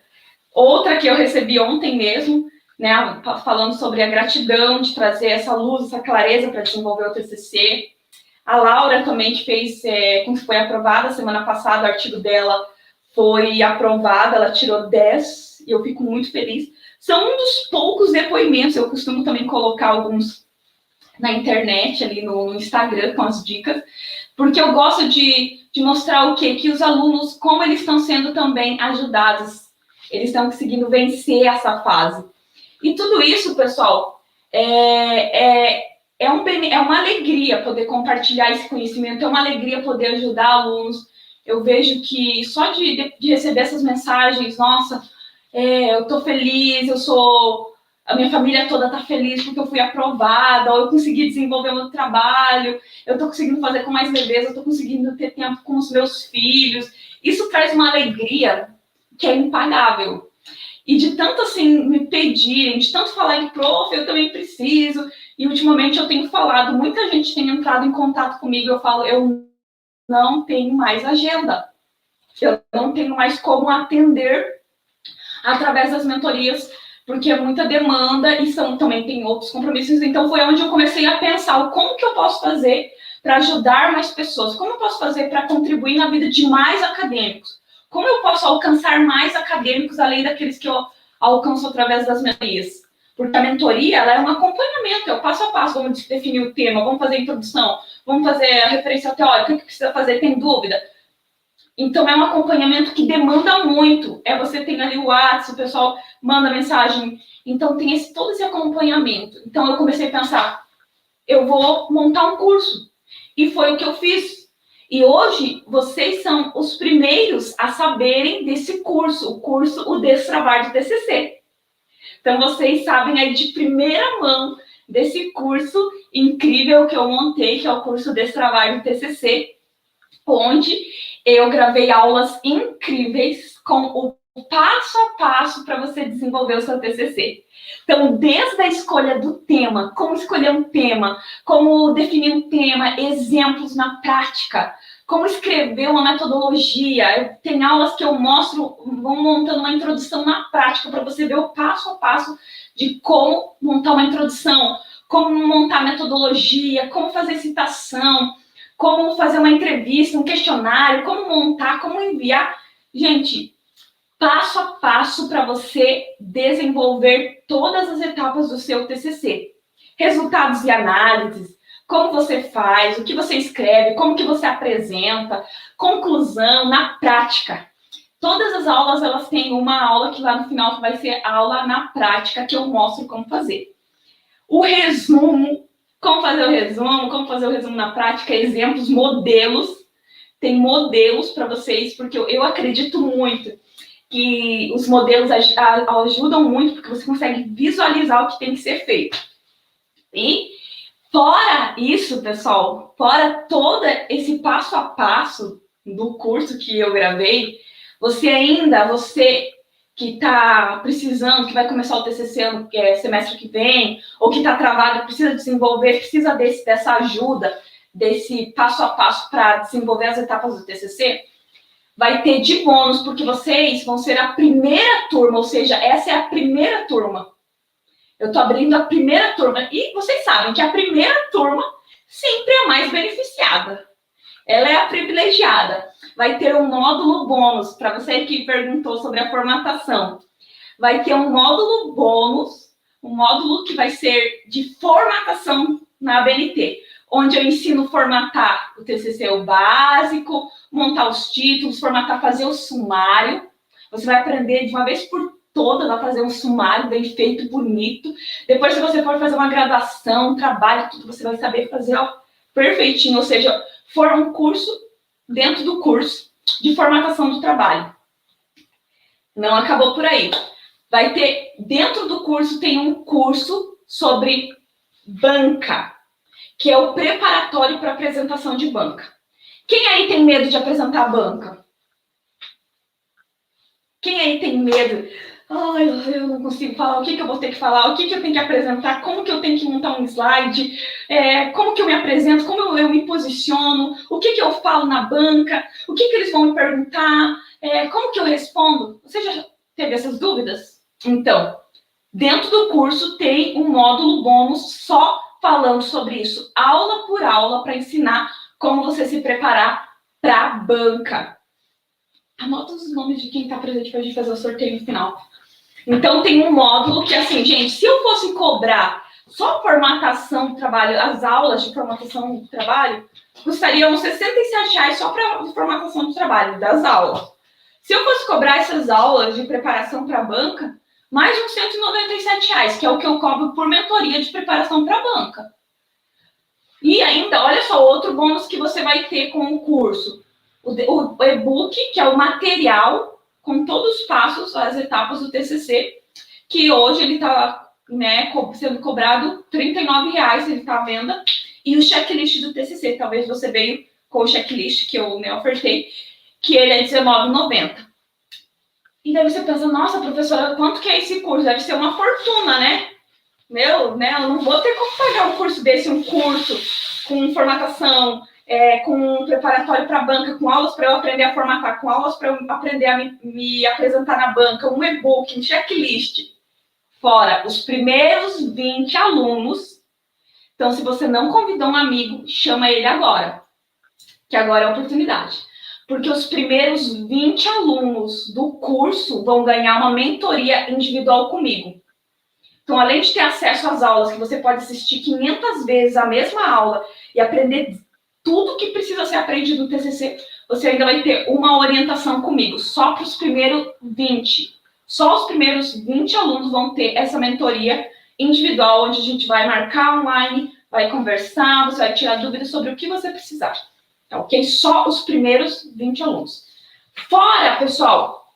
Outra que eu recebi ontem mesmo, né, falando sobre a gratidão de trazer essa luz, essa clareza para desenvolver o TCC. A Laura também que fez, como foi aprovada semana passada, o artigo dela foi aprovado, ela tirou 10, e eu fico muito feliz. São um dos poucos depoimentos, eu costumo também colocar alguns na internet, ali no Instagram, com as dicas, porque eu gosto de mostrar o quê? Que os alunos, como eles estão sendo também ajudados, eles estão conseguindo vencer essa fase. E tudo isso, pessoal, é uma alegria poder compartilhar esse conhecimento, é uma alegria poder ajudar alunos. Eu vejo que só de receber essas mensagens, nossa, eu estou feliz, a minha família toda está feliz porque eu fui aprovada, ou eu consegui desenvolver o meu trabalho, eu estou conseguindo fazer com mais leveza, eu estou conseguindo ter tempo com os meus filhos. Isso traz uma alegria que é impagável. E de tanto, assim, me pedirem, de tanto falar em prof, eu também preciso. E, ultimamente, eu tenho falado, muita gente tem entrado em contato comigo, eu falo, eu não tenho mais agenda. Eu não tenho mais como atender através das mentorias, porque é muita demanda e também tem outros compromissos. Então, foi onde eu comecei a pensar como que eu posso fazer para ajudar mais pessoas, como eu posso fazer para contribuir na vida de mais acadêmicos, como eu posso alcançar mais acadêmicos além daqueles que eu alcanço através das mentorias. Porque a mentoria, ela é um acompanhamento, é o passo a passo, vamos definir o tema, vamos fazer a introdução, vamos fazer a referência teórica, o que precisa fazer, tem dúvida? Então, é um acompanhamento que demanda muito. Você tem ali o WhatsApp, o pessoal manda mensagem. Então, tem todo esse acompanhamento. Então, eu comecei a pensar, eu vou montar um curso. E foi o que eu fiz. E hoje, vocês são os primeiros a saberem desse curso, o curso O Destravar de TCC. Então, vocês sabem aí de primeira mão desse curso incrível que eu montei, que é o curso Destravar do TCC, onde eu gravei aulas incríveis com o passo a passo para você desenvolver o seu TCC. Então, desde a escolha do tema, como escolher um tema, como definir um tema, exemplos na prática, como escrever uma metodologia. Tem aulas que eu mostro, vão montando uma introdução na prática para você ver o passo a passo de como montar uma introdução, como montar metodologia, como fazer citação, como fazer uma entrevista, um questionário, como montar, como enviar. Gente, passo a passo para você desenvolver todas as etapas do seu TCC. Resultados e análises, como você faz, o que você escreve, como que você apresenta, conclusão, na prática. Todas as aulas, elas têm uma aula que lá no final vai ser aula na prática, que eu mostro como fazer. O resumo, como fazer o resumo na prática, exemplos, modelos. Tem modelos para vocês, porque eu acredito muito que os modelos ajudam muito, porque você consegue visualizar o que tem que ser feito. E fora isso, pessoal, fora todo esse passo a passo do curso que eu gravei, você que está precisando, que vai começar o TCC semestre que vem, ou que está travado, precisa desenvolver, precisa dessa ajuda, desse passo a passo para desenvolver as etapas do TCC, vai ter de bônus, porque vocês vão ser a primeira turma, ou seja, essa é a primeira turma. Eu estou abrindo a primeira turma. E vocês sabem que a primeira turma sempre é a mais beneficiada. Ela é a privilegiada. Vai ter um módulo bônus, para você que perguntou sobre a formatação. Vai ter um módulo bônus, um módulo que vai ser de formatação na ABNT, onde eu ensino a formatar o TCC o básico, montar os títulos, formatar, fazer o sumário. Você vai aprender de uma vez por todas a fazer um sumário bem feito, bonito. Depois, se você for fazer uma graduação, um trabalho, tudo, você vai saber fazer perfeitinho. Ou seja, for um curso dentro do curso de formatação do trabalho. Não acabou por aí. Vai ter, dentro do curso, tem um curso sobre banca, que é o preparatório para apresentação de banca. Quem aí tem medo de apresentar a banca? Quem aí tem medo? Ai, eu não consigo falar, o que eu vou ter que falar, o que eu tenho que apresentar, como que eu tenho que montar um slide, como que eu me apresento, como eu me posiciono, o que eu falo na banca, o que eles vão me perguntar, como que eu respondo? Você já teve essas dúvidas? Então, dentro do curso tem um módulo bônus só falando sobre isso, aula por aula, para ensinar como você se preparar para a banca. Anota os nomes de quem está presente para a gente fazer o sorteio no final. Então, tem um módulo que, assim, gente, se eu fosse cobrar só formatação do trabalho, as aulas de formatação do trabalho, custariam uns R$67 só para formatação do trabalho, das aulas. Se eu fosse cobrar essas aulas de preparação para a banca, mais de uns R$197, que é o que eu cobro por mentoria de preparação para a banca. E ainda, olha só, outro bônus que você vai ter com o curso. O e-book, que é o material com todos os passos, as etapas do TCC, que hoje ele está sendo cobrado R$39, ele está à venda, e o checklist do TCC, talvez você veio com o checklist que eu ofertei, que ele é R$19,90. E daí você pensa, nossa, professora, quanto que é esse curso? Deve ser uma fortuna, né? Eu não vou ter como pagar um curso desse, um curso com formatação, com um preparatório para a banca, com aulas para eu aprender a formatar, com aulas para eu aprender a me apresentar na banca, um e-book, um checklist. Fora os primeiros 20 alunos. Então, se você não convidou um amigo, chama ele agora, que agora é a oportunidade. Porque os primeiros 20 alunos do curso vão ganhar uma mentoria individual comigo. Então, além de ter acesso às aulas, que você pode assistir 500 vezes a mesma aula e aprender tudo que precisa ser aprendido no TCC, você ainda vai ter uma orientação comigo, só para os primeiros 20. Só os primeiros 20 alunos vão ter essa mentoria individual, onde a gente vai marcar online, vai conversar, você vai tirar dúvidas sobre o que você precisar. Tá, ok? Só os primeiros 20 alunos. Fora, pessoal,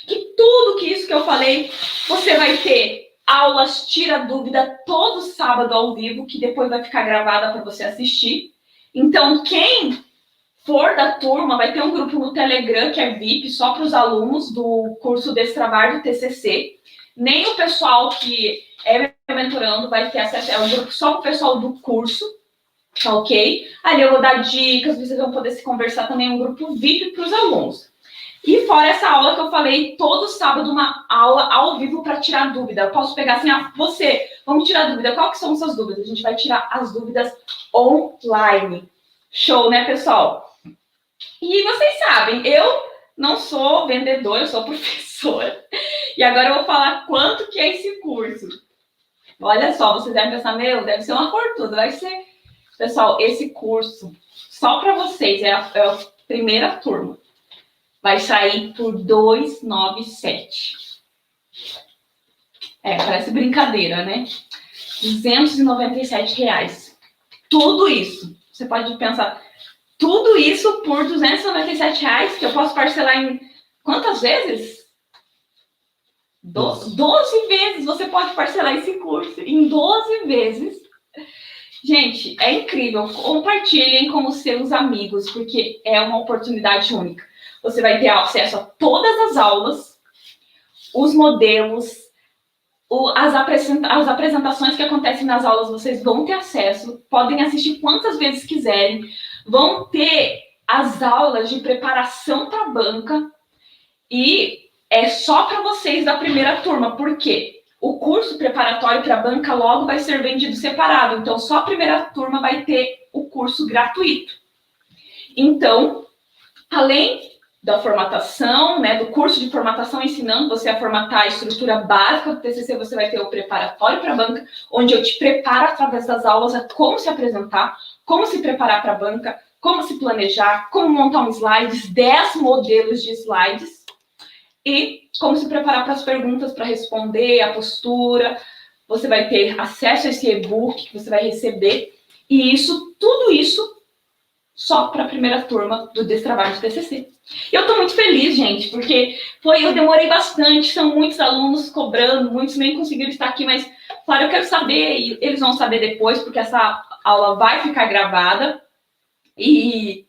que tudo isso que eu falei, você vai ter aulas tira dúvida todo sábado ao vivo, que depois vai ficar gravada para você assistir. Então, quem for da turma, vai ter um grupo no Telegram que é VIP, só para os alunos do curso Destravar do TCC. Nem o pessoal que é mentorando vai ter acesso, é um grupo só para o pessoal do curso, tá ok? Ali eu vou dar dicas, vocês vão poder se conversar também, um grupo VIP para os alunos. E fora essa aula que eu falei, todo sábado uma aula ao vivo para tirar dúvida. Eu posso pegar assim, vamos tirar dúvida. Qual que são suas dúvidas? A gente vai tirar as dúvidas online. Show, né, pessoal? E vocês sabem, eu não sou vendedora, eu sou professora. E agora eu vou falar quanto que é esse curso. Olha só, vocês devem pensar, meu, deve ser uma fortuna. Vai ser... Pessoal, esse curso, só para vocês, é a primeira turma. Vai sair por 297. Parece brincadeira, né? R$297. Tudo isso. Você pode pensar, tudo isso por R$297, que eu posso parcelar em quantas vezes? 12 vezes você pode parcelar esse curso. Em 12 vezes. Gente, é incrível. Compartilhem com os seus amigos, porque é uma oportunidade única. Você vai ter acesso a todas as aulas, os modelos, as apresentações que acontecem nas aulas, vocês vão ter acesso, podem assistir quantas vezes quiserem, vão ter as aulas de preparação para a banca e é só para vocês da primeira turma, porque o curso preparatório para a banca logo vai ser vendido separado, então só a primeira turma vai ter o curso gratuito. Então, além da formatação, né, do curso de formatação ensinando você a formatar a estrutura básica do TCC, você vai ter o preparatório para a banca, onde eu te preparo através das aulas a como se apresentar, como se preparar para a banca, como se planejar, como montar um slide, 10 modelos de slides, e como se preparar para as perguntas, para responder, a postura. Você vai ter acesso a esse e-book que você vai receber, e tudo isso só para a primeira turma do Destravar do TCC. E eu estou muito feliz, gente, porque eu demorei bastante, são muitos alunos cobrando, muitos nem conseguiram estar aqui, mas, claro, eu quero saber, e eles vão saber depois, porque essa aula vai ficar gravada, e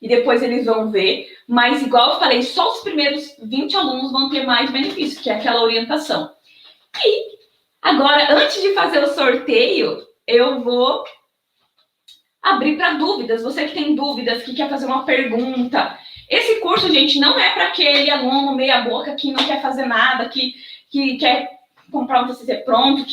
depois eles vão ver, mas, igual eu falei, só os primeiros 20 alunos vão ter mais benefício, que é aquela orientação. E, agora, antes de fazer o sorteio, eu vou abrir para dúvidas. Você que tem dúvidas, que quer fazer uma pergunta. Esse curso, gente, não é para aquele aluno meia boca que não quer fazer nada, que quer comprar um TCC pronto,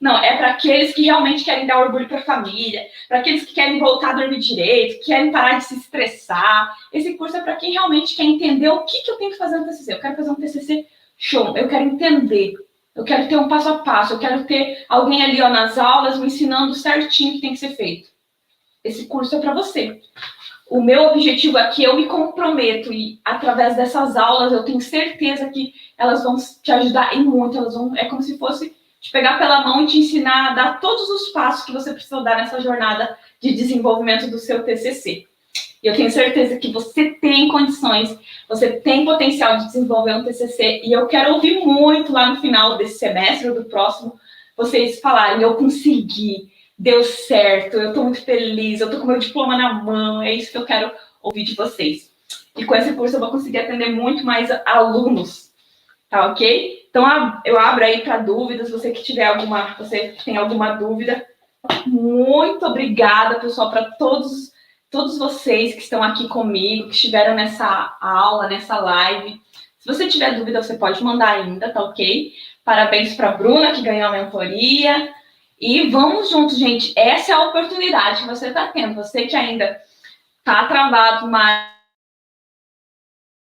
não, é para aqueles que realmente querem dar orgulho para a família, para aqueles que querem voltar a dormir direito, que querem parar de se estressar. Esse curso é para quem realmente quer entender o que eu tenho que fazer no TCC. Eu quero fazer um TCC show, eu quero entender. Eu quero ter um passo a passo, eu quero ter alguém ali nas aulas me ensinando certinho o que tem que ser feito. Esse curso é para você. O meu objetivo aqui, eu me comprometo e através dessas aulas eu tenho certeza que elas vão te ajudar em muito. É como se fosse te pegar pela mão e te ensinar a dar todos os passos que você precisa dar nessa jornada de desenvolvimento do seu TCC. E eu tenho certeza que você tem condições, você tem potencial de desenvolver um TCC e eu quero ouvir muito lá no final desse semestre ou do próximo vocês falarem, eu consegui. Deu certo, eu tô muito feliz, eu tô com meu diploma na mão, é isso que eu quero ouvir de vocês. E com esse curso eu vou conseguir atender muito mais alunos, tá ok? Então eu abro aí para dúvidas, você que tem alguma dúvida. Muito obrigada, pessoal, para todos vocês que estão aqui comigo, que estiveram nessa aula, nessa live. Se você tiver dúvida, você pode mandar ainda, tá ok? Parabéns para a Bruna, que ganhou a mentoria. E vamos juntos, gente. Essa é a oportunidade que você está tendo. Você que ainda está travado na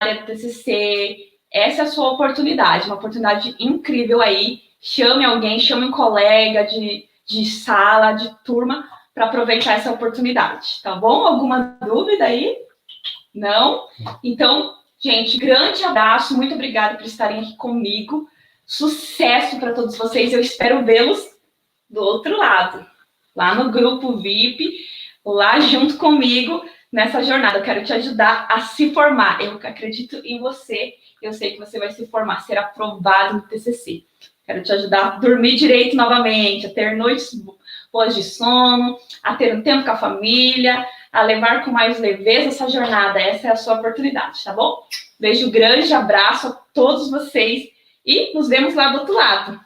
área do TCC, essa é a sua oportunidade. Uma oportunidade incrível aí. Chame alguém, chame um colega de sala, de turma, para aproveitar essa oportunidade. Tá bom? Alguma dúvida aí? Não? Então, gente, grande abraço. Muito obrigada por estarem aqui comigo. Sucesso para todos vocês. Eu espero vê-los do outro lado, lá no grupo VIP, lá junto comigo nessa jornada. Eu quero te ajudar a se formar. Eu acredito em você, eu sei que você vai se formar, ser aprovado no TCC. Quero te ajudar a dormir direito novamente, a ter noites boas de sono, a ter um tempo com a família, a levar com mais leveza essa jornada. Essa é a sua oportunidade, tá bom? Beijo grande, abraço a todos vocês e nos vemos lá do outro lado.